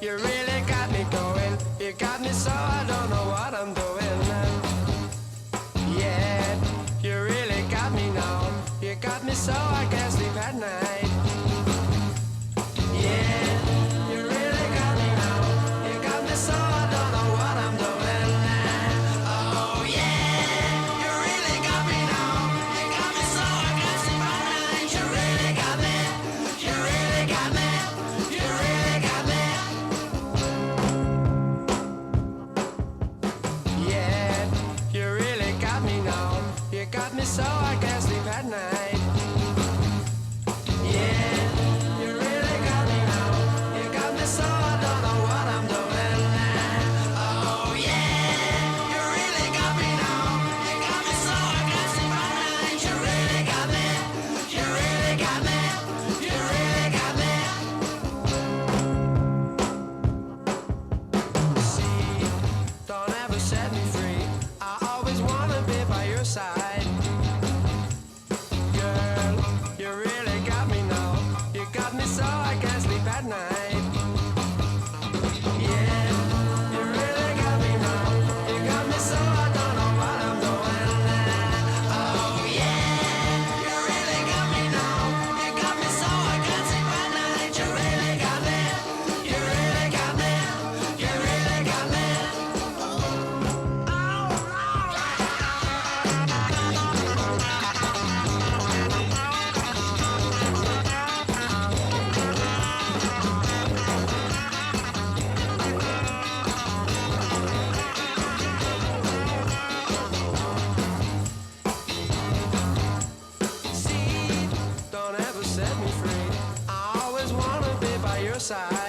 You really got me going. You got me so I don't know what I'm doing. Yeah, you really got me now. You got me so I can't sleep at night. Yeah, you really got me now. You got me so I don't know what I'm doing. Oh yeah, you really got me now. You got me so I can't sleep at night. You really got me. You really got me. You really got me. Yeah, you really got me now. You got me so I can't sleep at night. Yeah, you really got me now. You got me so I don't know what I'm doing. Oh yeah, you really got me now. You got me so I can't sleep at night. You really got me. You really got me. You really got me. See, don't ever set me free. I always wanna be by your side. Girl, you really got me now. You got me so I can't sleep at night. Yeah, you really got me now. You got me so I don't know what I'm doing. Oh yeah, you really got me now. You got me so I can't sleep at night. You really got me. You really got me. You really got me. See, don't ever set me free. I always wanna be by your side.